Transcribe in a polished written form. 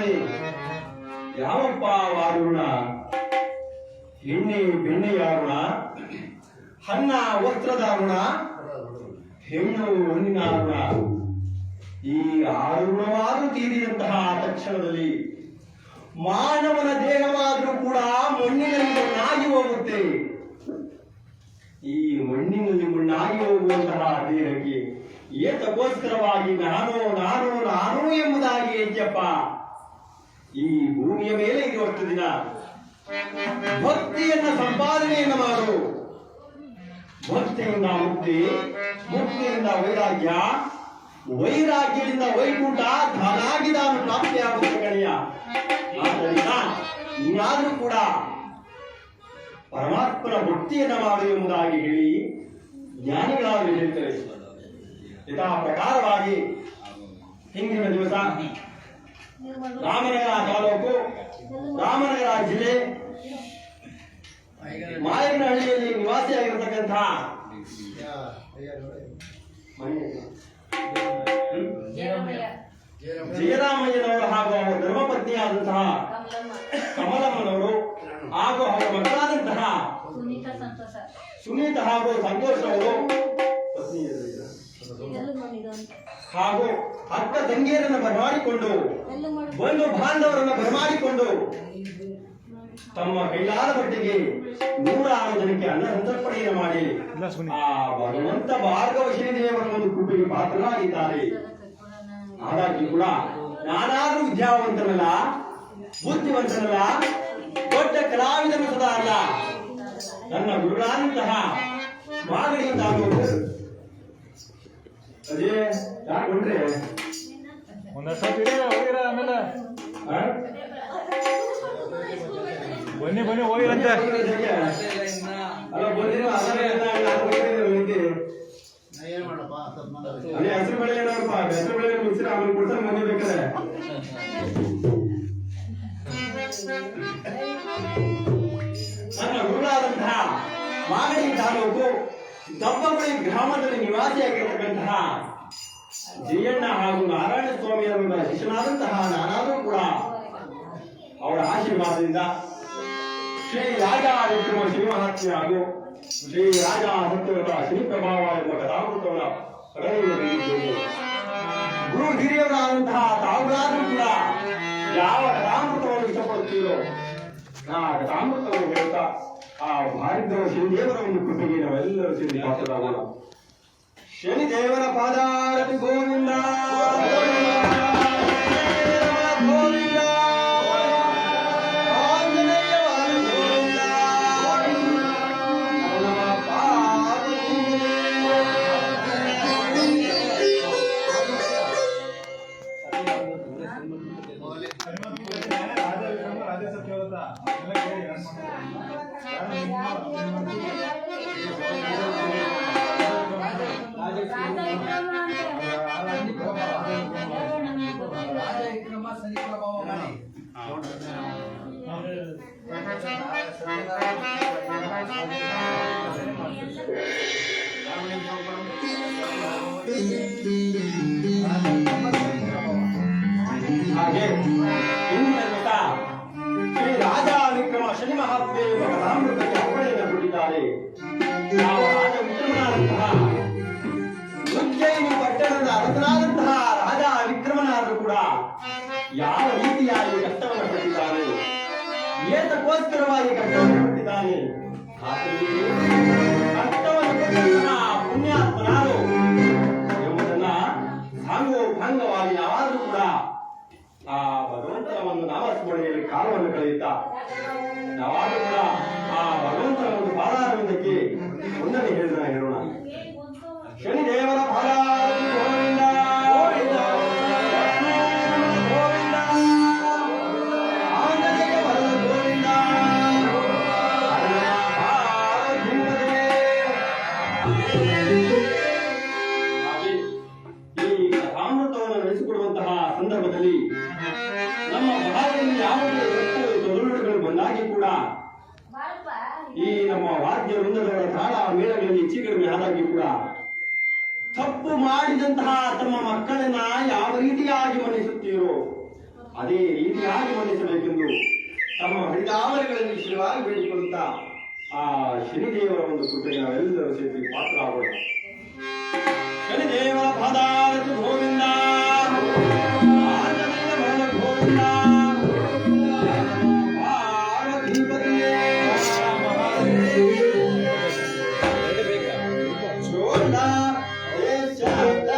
ಕೇಳುತ್ತಾನೆ, ಯಾವಪ್ಪ ವಾರುಣ? ಎಣ್ಣೆ ಬೆಣ್ಣೆಯ ಋಣ, ಅನ್ನ ವಸ್ತ್ರದ ಋಣ, ಹೆಣ್ಣು ಹಣ್ಣಿನ ಋಣ. ಈ ಆರುಣವಾರು ತೀರಿದಂತಹ ತಕ್ಷಣದಲ್ಲಿ ಮಾನವನ ದೇಹವಾದರೂ ಕೂಡ ಮಣ್ಣಿನಲ್ಲಿ ಮಣ್ಣಾಗಿ ಹೋಗುತ್ತೆ. ಈ ಮಣ್ಣಿನಲ್ಲಿ ಮಣ್ಣಾಗಿ ಹೋಗುವಂತಹ ದೇಹಕ್ಕೆ ಏತಕ್ಕೋಸ್ಕರವಾಗಿ ನಾನು ನಾನು ನಾನು ಎಂಬುದಾಗಿ ಹೆಚ್ಚಪ್ಪ ಈ ಭೂಮಿಯ ಮೇಲೆ ಇರುವಷ್ಟು ದಿನ ಭಕ್ತಿಯನ್ನ ಸಂಪಾದನೆಯನ್ನು ಮಾಡು. ಭಕ್ತಿಯಿಂದ ಮುಕ್ತಿ, ಮುಕ್ತಿಯಿಂದ ವೈರಾಗ್ಯ, ವೈರಾಗ್ಯದಿಂದ ವೈಕುಂಠ ಧನಾಗಿದಾನು ಪ್ರಾಪ್ತಿಯಾಗುತ್ತೆ ಕಣಿಯ. ಆದ್ದರಿಂದ ನೀನಾದರೂ ಕೂಡ ಪರಮಾತ್ಮನ ಭಕ್ತಿಯನ್ನ ಮಾಡು ಎಂಬುದಾಗಿ ಹೇಳಿ ಜ್ಞಾನಿಗಳಾಗಿ ಹೇಳ್ತಾರೆ. ಯಥಾ ಪ್ರಕಾರವಾಗಿ ಹಿಂದಿನ ದಿವಸ ರಾಮನಗರ ತಾಲೂಕು, ರಾಮನಗರ ಜಿಲ್ಲೆ, ಮಾಯನಹಳ್ಳಿಯಲ್ಲಿ ನಿವಾಸಿಯಾಗಿರತಕ್ಕಂಥ ಜಯರಾಮಯ್ಯನವರು ಹಾಗೂ ಅವರ ಧರ್ಮಪತ್ನಿಯಾದಂತಹ ಕಮಲಮ್ಮನವರು ಹಾಗೂ ಅವರ ಮಕ್ಕಳಾದಂತಹ ಸುನೀತಾ ಹಾಗೂ ಸಂತೋಷ್ ಅವರು ಹಾಗೂ ಅಕ್ಕ ತಂಗಿಯರನ್ನು ಬರಮಾಡಿಕೊಂಡು ಬಂಧು ಬಾಂಧವರನ್ನು ಬರಮಾಡಿಕೊಂಡು ತಮ್ಮ ಕೈಲಾದ ಮಟ್ಟಿಗೆ 106 ಜನಕ್ಕೆ ಅನ್ನ ಸಂತರ್ಪಣೆಯನ್ನು ಮಾಡಿ ಆ ಭಗವಂತ ಭಾರ್ಗವ ಶ್ರೀದೇವರ ಒಂದು ಕೃಪೆಗೆ ಪಾತ್ರರಾಗಿದ್ದಾರೆ. ಹಾಗಾಗಿ ಕೂಡ ನಾನಾದ್ರೂ ವಿದ್ಯಾವಂತನಲ್ಲ, ಬುದ್ಧಿವಂತನಲ್ಲ, ದೊಡ್ಡ ಕಲಾವಿದನು ಸದಾ ಅಲ್ಲ. ನನ್ನ ಗುರುಗಳಾದಂತಹ ಮಾಗಡಿ ತಾಲೂಕು ಅದೇ ಯಾಕೊಂಡ್ರೆ ಆಮೇಲೆ ಬನ್ನಿ ಬನ್ನಿ ಹೋಗಿರಂತೆ ಅಲ್ಲ ಬಂದಿರೋ ಅದೇ ಹೆಸರು ಬೆಳೆ ಏನಪ್ಪ, ಹೆಸರು ಬೆಳೆ ಮುಗಿಸಿರ ಆಮೇಲೆ ಕೊಡ್ತಾರೆ ಮನೆ ಬೇಕಾದ್ರೆ. ನನ್ನ ಗುರುಗಳಾದಂತಹ ಮಾಗಡಿ ತಾಲೂಕು ದಬ್ಬಗುಳಿ ಗ್ರಾಮದಲ್ಲಿ ನಿವಾಸಿಯಾಗಿರತಕ್ಕಂತಹ ಜಯಣ್ಣ ಹಾಗೂ ನಾರಾಯಣ ಸ್ವಾಮಿಯವರ ಶಿಷ್ಯನಾದಂತಹ ನಾನಾದರೂ ಕೂಡ ಅವರ ಆಶೀರ್ವಾದದಿಂದ ಶ್ರೀ ರಾಜ ವಿಕ್ರಮ ಶ್ರೀ ಮಹಾತ್ಮೆ ಹಾಗೂ ಶ್ರೀ ರಾಜ ಸತ್ಯವ್ರತ ಶ್ರೀ ಪ್ರಭಾವ ಎಂಬ ಕಥಾಮೃತವನ್ನು ಪಡೆಯುವುದಿದ್ದೇನೆ. ಗುರು ಹಿರಿಯವರಾದಂತಹ ತಾವುಗಳಾದರೂ ಕೂಡ ಯಾವ ಕಥಾಮೃತವನ್ನು ಇಷ್ಟಪಡುತ್ತೀರೋ ಆ ಕಥಾಮೃತವನ್ನು ಹೇಳ್ತಾ ಆ ಭಾರತದ ಶನಿದೇವರ ಒಂದು ಕೃಪೆಗೆ ನಾವೆಲ್ಲರೂ ಸೇರಿ ಪಾತ್ರರಾಗೋಣ. ಶನಿದೇವರ ಪಾದಾರತಿ ಗೋವಿಂದ ಗೋವಿಂದ. ಹಾಗೆ ಇಂದಿನ ದಿವಸ ಶ್ರೀ ರಾಜ ವಿಕ್ರಮ ಶನಿ ಮಹಾತ್ಮೆ ಕಥಾಮೃತಕ್ಕೆ ಅಪ್ಪಣೆಯನ್ನು ಕೊಟ್ಟಿದ್ದಾರೆ. ನಾವು ರಾಜ ವಿಕ್ರಮನಾದಂತಹ ಉಜ್ಜಯಿನಿ ಪಟ್ಟಣದ ಅರಸನಾದಂತಹ ರಾಜ ವಿಕ್ರಮನಾದರೂ ಕೂಡ ಯಾವ ರೀತಿಯಾಗಿ ಕಷ್ಟವನ್ನು ಪಟ್ಟಿದ್ದಾನೆ, ಏತಕ್ಕೋಸ್ಕರವಾಗಿ ಕಷ್ಟವನ್ನು ಪಟ್ಟಿದ್ದಾನೆ, ಕಷ್ಟವನ್ನು ಪಟ್ಟಂತಹ ಪುಣ್ಯಾತ್ಮನಾರು ಎಂಬುದನ್ನ ಸಾಂಗೋಪಾಂಗವಾಗಿ ನಾವಾದರೂ ಕೂಡ ಆ ಭಗವಂತನ ಒಂದು ನಾಮಸ್ಮರಣೆಯಲ್ಲಿ ಕಾಲವನ್ನು ಕಳೆಯುತ್ತಾ ನಾವಾದರೂ ಕೂಡ ಆ ಭಗವಂತನ ಒಂದು ಪಾದಾರವಿಂದಕ್ಕೆ ಒಂದನೇ ಹೇಳೋಣ. ಶನಿದೇವರ ಪಾದಾರವಿಂದ ಗೋವಿಂದ ಗೋವಿಂದ, ಗೋವಿಂದ ಆಂಜನೇಯ ವರದ ಗೋವಿಂದ. ಹಾಗೆ ಈ ಕಥಾಮೃತವನ್ನು ನಡೆಸಿಕೊಡುವಂತಹ ಸಂದರ್ಭದಲ್ಲಿ ನಮ್ಮ ಭಾಗದಲ್ಲಿ ಯಾವುದೇ ತೊಂದರೆಗಳು ಬಂದಾಗಿ ಕೂಡ ಈ ನಮ್ಮ ವಾದ್ಯ ವೃಂದದವರ ತಾಳ ಮೇಳಗಳಲ್ಲಿ ಹೆಚ್ಚು ಕಡಿಮೆ ಆದಾಗಿ ಕೂಡ ತಪ್ಪು ಮಾಡಿದಂತಹ ತಮ್ಮ ಮಕ್ಕಳನ್ನ ಯಾವ ರೀತಿಯಾಗಿ ಮನ್ನಿಸುತ್ತೀರೋ ಅದೇ ರೀತಿಯಾಗಿ ಮನ್ನಿಸಬೇಕೆಂದು ತಮ್ಮ ಹರಿದಾವರಿಗಳಲ್ಲಿ ಶಿರವಾಗಿ ಬೇಡಿಕೊಳ್ಳುತ್ತಾ ಆ ಶನಿದೇವರ ಒಂದು ಕೃಪೆಗೆ ನಾವೆಲ್ಲರೂ ಸೇರಿ ಪಾತ್ರರಾಗೋಣ. ಶನಿದೇವರ ಪಾದಾರತಿ ಗೋವಿಂದ, ಆಂಜನೇಯ ಬಲ ಗೋವಿಂದ, ಪಾರ್ವತೀಪತಿಯೇ ಚೋಳ ದೇಶದ